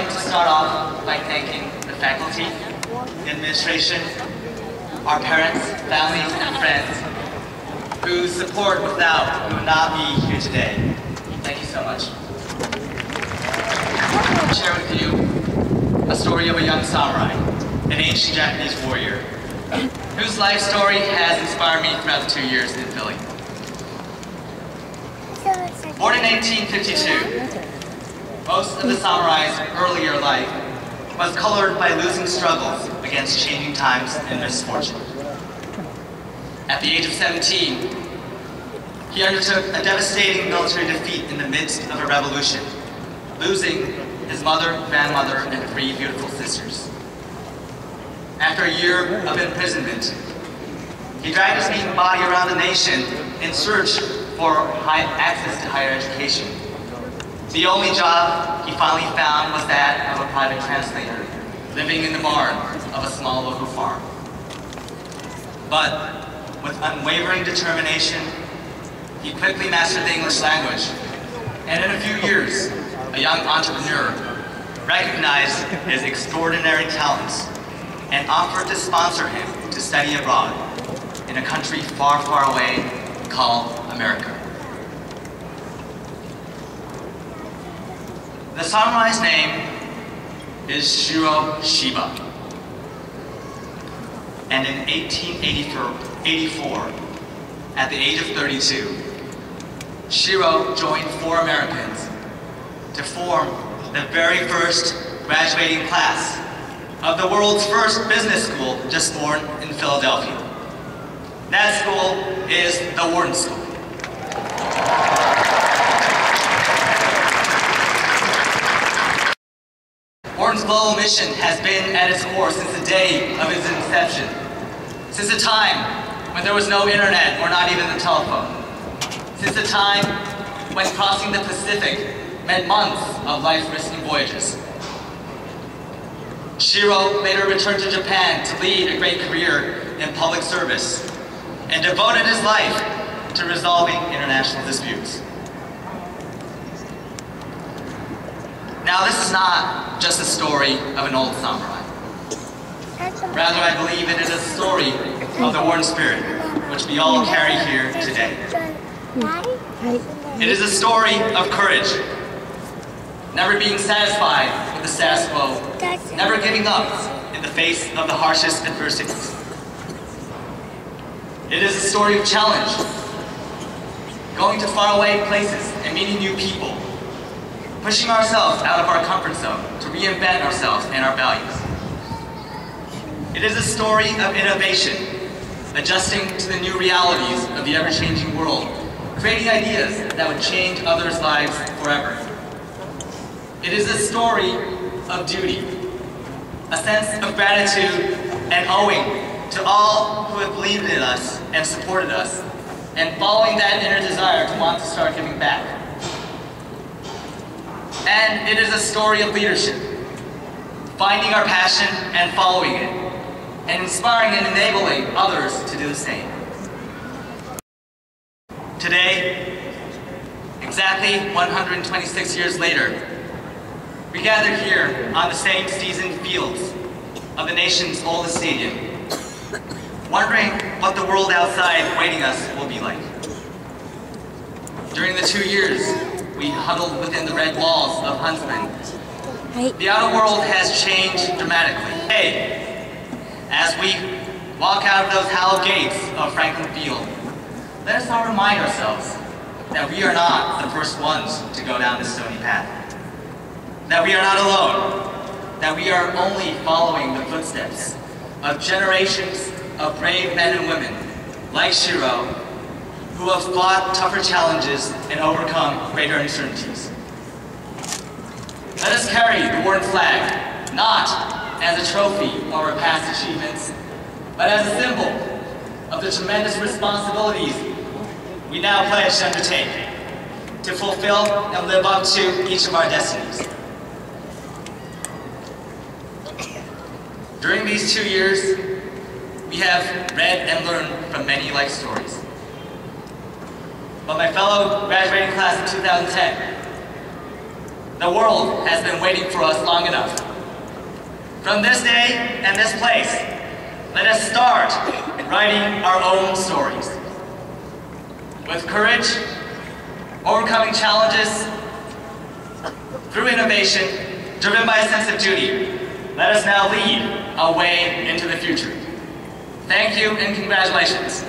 like to start off by thanking the faculty, the administration, our parents, families, and friends, whose support without we would not be here today. Thank you so much. I'll share with you a story of a young samurai, an ancient Japanese warrior, whose life story has inspired me throughout the 2 years in Philly. Born in 1852, most of the samurai's earlier life was colored by losing struggles against changing times and misfortune. At the age of 17, he undertook a devastating military defeat in the midst of a revolution, losing his mother, grandmother, and 3 beautiful sisters. After a year of imprisonment, he dragged his beaten body around the nation in search for access to higher education. The only job he finally found was that of a private translator, living in the barn of a small local farm. But with unwavering determination, he quickly mastered the English language, and in a few years, a young entrepreneur recognized his extraordinary talents and offered to sponsor him to study abroad in a country far, far away called America. The samurai's name is Shiozaki, and in 1884, at the age of 32, Shiro joined 4 Americans to form the very first graduating class of the world's first business school just born in Philadelphia. That school is the Wharton School. Wharton's global mission has been at its core since the day of its inception, since the time when there was no internet or not even the telephone, since the time when crossing the Pacific meant months of life-risking voyages. Shiro later returned to Japan to lead a great career in public service and devoted his life to resolving international disputes. Now, this is not just a story of an old samurai. Rather, I believe it is a story of the Wharton spirit, which we all carry here today. It is a story of courage, never being satisfied with the status quo, never giving up in the face of the harshest adversities. It is a story of challenge, going to faraway places and meeting new people, pushing ourselves out of our comfort zone to reinvent ourselves and our values. It is a story of innovation, adjusting to the new realities of the ever-changing world, creating ideas that would change others' lives forever. It is a story of duty, a sense of gratitude and owing to all who have believed in us and supported us, and following that inner desire to want to start giving back. And it is a story of leadership, finding our passion and following it, and inspiring and enabling others to do the same. Today, exactly 126 years later, we gather here on the same seasoned fields of the nation's oldest stadium, wondering what the world outside waiting us will be like. During the 2 years we huddled within the red walls of Huntsman, the outer world has changed dramatically. Hey, as we walk out of those hallowed gates of Franklin Field, let us all remind ourselves that we are not the first ones to go down this stony path, that we are not alone, that we are only following the footsteps of generations of brave men and women like Shiro, who have fought tougher challenges and overcome greater uncertainties. Let us carry the Wharton flag, not as a trophy of our past achievements, but as a symbol of the tremendous responsibilities we now pledge to undertake, to fulfill and live up to each of our destinies. During these 2 years, we have read and learned from many life stories. But my fellow graduating class in 2010, The world has been waiting for us long enough. From this day and this place, let us start writing our own stories. With courage, overcoming challenges, through innovation, driven by a sense of duty, let us now lead our way into the future. Thank you and congratulations.